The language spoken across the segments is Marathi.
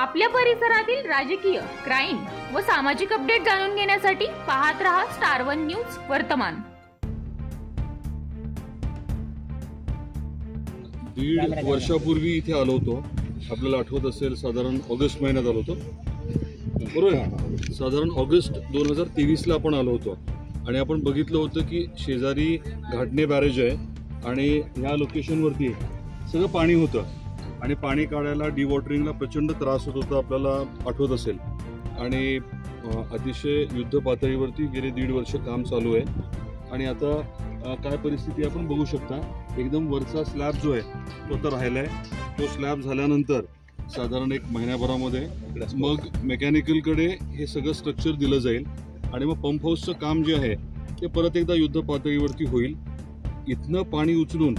आपल्या परिसरातील राजकीय, क्राईम व सामाजिक अपडेट जाणून घेण्यासाठी पाहत रहा स्टार वन न्यूज वर्तमान। दीड वर्षापूर्वी इथे आलो होतो, आपल्याला आठवत असेल, साधारण ऑगस्ट महिन्यात आलो होतो, बरोबर आहे? साधारण ऑगस्ट 2023ला आपण आलो होतो आणि आपण बघितलं होतं की शेजारी घाटणे बॅरेज आहे आणि ह्या लोकेशनवरती सगळं पाणी होतं आणि पाणी काढायला डिवॉटरिंगला प्रचंड त्रास होत होता, आपल्याला आठवत असेल। आणि अतिशय युद्ध पातळीवरती गेले 1.5 वर्ष काम चालू आहे आणि आता काय परिस्थिती आपण बघू शकता। एकदम वरचा स्लॅब जो आहे तो तर राहिला आहे, तो स्लॅब झाल्यानंतर साधारण 1 महिन्याभरामध्ये मग मेकॅनिकलकडे हे सगळं स्ट्रक्चर दिलं जाईल आणि मग पंप हाऊसचं काम जे आहे ते परत एकदा युद्ध पातळीवरती होईल। इथनं पाणी उचलून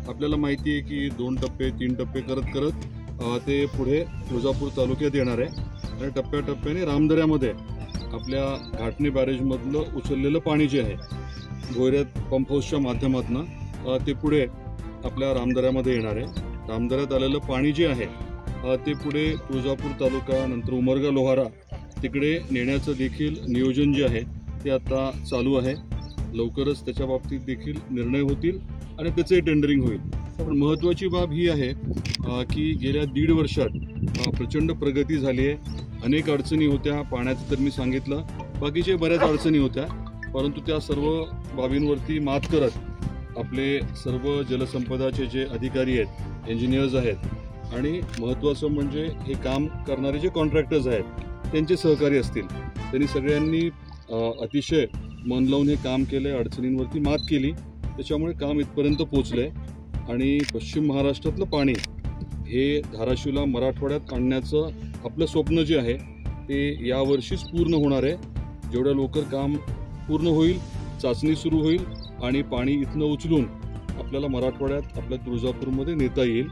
आपल्याला माहिती आहे की 2 टप्पे 3 टप्पे करत करत ते पुढे तुळजापूर तालुक्यात येणार आहे आणि टप्प्याटप्प्याने रामदऱ्यामध्ये आपल्या घाटणे बॅरेजमधलं उचललेलं पाणी जे आहे भोयऱ्यात पंप हाऊसच्या माध्यमातून ते पुढे आपल्या रामदऱ्यामध्ये येणार आहे। रामदऱ्यात आलेलं पाणी जे आहे ते पुढे तुळजापूर तालुका, नंतर उमरगा लोहारा तिकडे नेण्याचं देखील नियोजन जे आहे ते आता चालू आहे। लवकरच त्याच्या बाबतीत देखील निर्णय होतील आणि त्याचे टेंडरिंग होईल। पण महत्त्वाची बाब ही आहे की गेल्या 1.5 वर्षात प्रचंड प्रगती झाली आहे। अनेक अडचणी होत्या, पाण्याचं तर मी सांगितलं, बाकीचे बऱ्याच अडचणी होत्या, परंतु त्या सर्व बाबींवरती मात करत आपले सर्व जलसंपदाचे जे अधिकारी आहेत, इंजिनियर्स आहेत आणि महत्त्वाचं म्हणजे हे काम करणारे जे कॉन्ट्रॅक्टर्स आहेत त्यांचे सहकारी असतील, त्यांनी सगळ्यांनी अतिशय मन लावून हे काम केलं, अडचणींवरती मात केली, त्याच्यामुळे काम इथपर्यंत पोचलंय। आणि पश्चिम महाराष्ट्रातलं पाणी हे धाराशिवला, मराठवाड्यात आणण्याचं आपलं स्वप्न जे आहे ते यावर्षीच पूर्ण होणार आहे। जेवढ्या लवकर काम पूर्ण होईल, चाचणी सुरू होईल आणि पाणी इथनं उचलून आपल्याला मराठवाड्यात, आपल्या तुळजापूरमध्ये नेता येईल।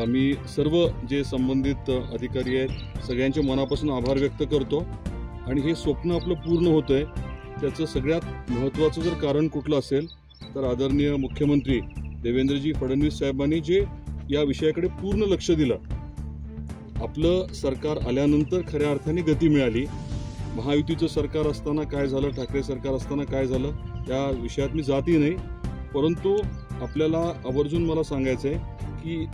मी सर्व जे संबंधित अधिकारी आहेत सगळ्यांच्या मनापासून आभार व्यक्त करतो आणि हे स्वप्न आपलं पूर्ण होतं आहे त्याचं सगळ्यात महत्त्वाचं जर कारण कुठलं असेल तर आदरणीय मुख्यमंत्री देवेंद्रजी फडणवीस साहेबांनी जे या विषयाकडे पूर्ण लक्ष दिलं। आपलं सरकार आल्यानंतर खऱ्या अर्थाने गती मिळाली। महायुतीचं सरकार असताना काय झालं, ठाकरे सरकार असताना काय झालं या विषयात मी जातही नाही, परंतु आपल्याला आवर्जून मला सांगायचं आहे की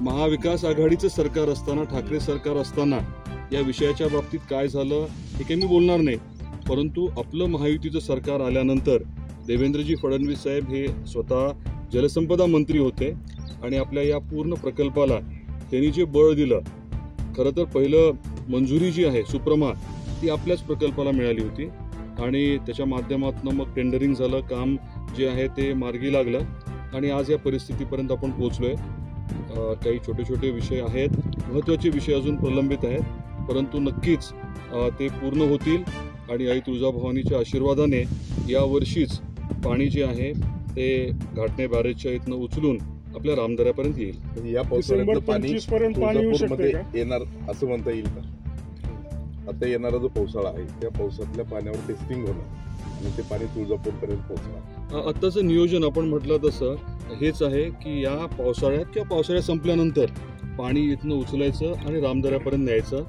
महाविकास आघाडीचं सरकार असताना, ठाकरे सरकार असताना या विषयाच्या बाबतीत काय झालं हे काही मी बोलणार नाही, परंतु आपलं महायुतीचं सरकार आल्यानंतर देवेंद्रजी फडणवीस साहेब हे स्वतः जलसंपदा मंत्री होते आणि आपल्या या पूर्ण प्रकल्पाला त्यांनी जे बळ दिलं, खरं तर पहिलं मंजुरी जी आहे सुप्रमा ती आपल्याच प्रकल्पाला मिळाली होती आणि त्याच्या माध्यमातून मग टेंडरिंग झालं, काम जे आहे ते मार्गी लागलं आणि आज या परिस्थितीपर्यंत आपण पोहोचलोय। काही छोटे छोटे विषय आहेत, महत्त्वाचे विषय अजून प्रलंबित आहेत, परंतु नक्कीच ते पूर्ण होतील आणि आई तुळजाभवानीच्या आशीर्वादाने यावर्षीच पाणी जे आहे ते घाटणे बॅरेजच्या इथनं उचलून आपल्या रामदऱ्यापर्यंत येईल। या पावसाळ्यातलं पाणी तुळजापूरमध्ये येणार असं म्हणता येईल का? आता येणारा जो पावसाळा आहे त्या पावसातल्या पाण्यावर टेस्टिंग होणार आणि ते पाणी तुळजापूरपर्यंत पोहोचणार। आत्ताचं नियोजन आपण म्हटलं तसं हेच आहे की या पावसाळ्यात किंवा पावसाळ्यात संपल्यानंतर पाणी इथनं उचलायचं आणि रामदऱ्यापर्यंत न्यायचं,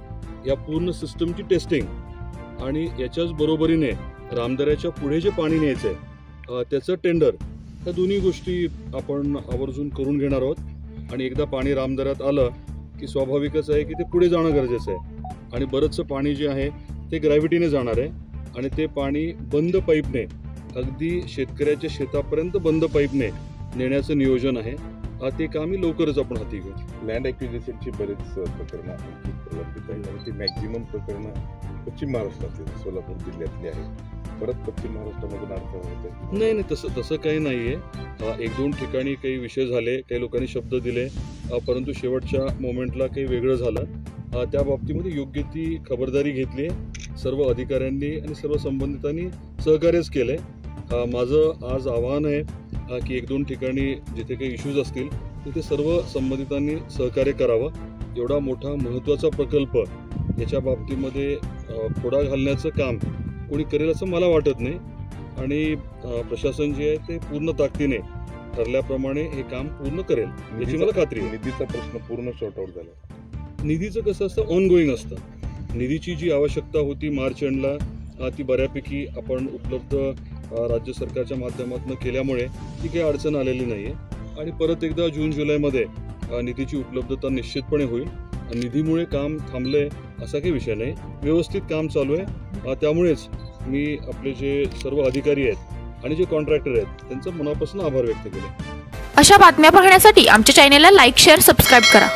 या पूर्ण सिस्टमची टेस्टिंग आणि याच्याच बरोबरीने रामदऱ्याच्या पुढे जे पाणी न्यायचं आहे त्याचं टेंडर, ह्या दोन्ही गोष्टी आपण आवर्जून करून घेणार आहोत। आणि एकदा पाणी रामदऱ्यात आलं की स्वाभाविकच आहे की ते पुढे जाणं गरजेचं आहे आणि बरंचसं पाणी जे आहे ते ग्रॅव्हिटीने जाणार आहे आणि ते पाणी बंद पाईपने अगदी शेतकऱ्याच्या शेतापर्यंत बंद पाईपने नेण्याचं नियोजन आहे। ते कामही लवकरच आपण हाती घेऊ। लँड ॲक्विजिशनची बरेच प्रकरणं प्रलंबित आहेत आणि ती मॅक्झिमम प्रकरणं पश्चिम महाराष्ट्रातली, सोलापूर जिल्ह्यातली आहेत। परत पश्चिम महाराष्ट्रामधून अडचण होते? नाही, तसं काही नाही आहे। 1-2 ठिकाणी काही विषय झाले, काही लोकांनी शब्द दिले, परंतु शेवटच्या मोमेंटला काही वेगळं झालं। त्या बाबतीमध्ये योग्य ती खबरदारी घेतली आहे, सर्व अधिकाऱ्यांनी आणि सर्व संबंधितांनी सहकार्यच केलंय। माझं आज आवाहन आहे की 1-2 ठिकाणी जिथे काही इश्यूज असतील तिथे सर्व संबंधितांनी सहकार्य करावं। एवढा मोठा महत्त्वाचा प्रकल्प याच्या बाबतीमध्ये खोडा घालण्याचं काम कोणी करेल असं मला वाटत नाही आणि प्रशासन जे आहे ते पूर्ण ताकदीने ठरल्याप्रमाणे हे काम पूर्ण करेल याची मला खात्री आहे. निधीचा प्रश्न पूर्ण शॉर्ट आउट झाला. निधीचं कसं असतं, ऑनगोईंग असतं. निधीची जी आवश्यकता होती मार्च एंडला ती बऱ्यापैकी आपण उपलब्ध राज्य सरकारच्या माध्यमातून केल्यामुळे ती काही अडचण आलेली नाही आहे. आणि परत एकदा जून जुलैमध्ये निधीची उपलब्धता निश्चितपणे होईल. निधीमुळे काम थांबलंय असा काही विषय नाही, व्यवस्थित काम चालू आहे. त्यामुळेच मी आपले जे सर्व अधिकारी आहेत आणि जे कॉन्ट्रॅक्टर आहेत त्यांचं मनापासून आभार व्यक्त केले. अशा बातम्या पाहण्यासाठी आमच्या चॅनेलला लाईक, शेअर, सबस्क्राईब करा.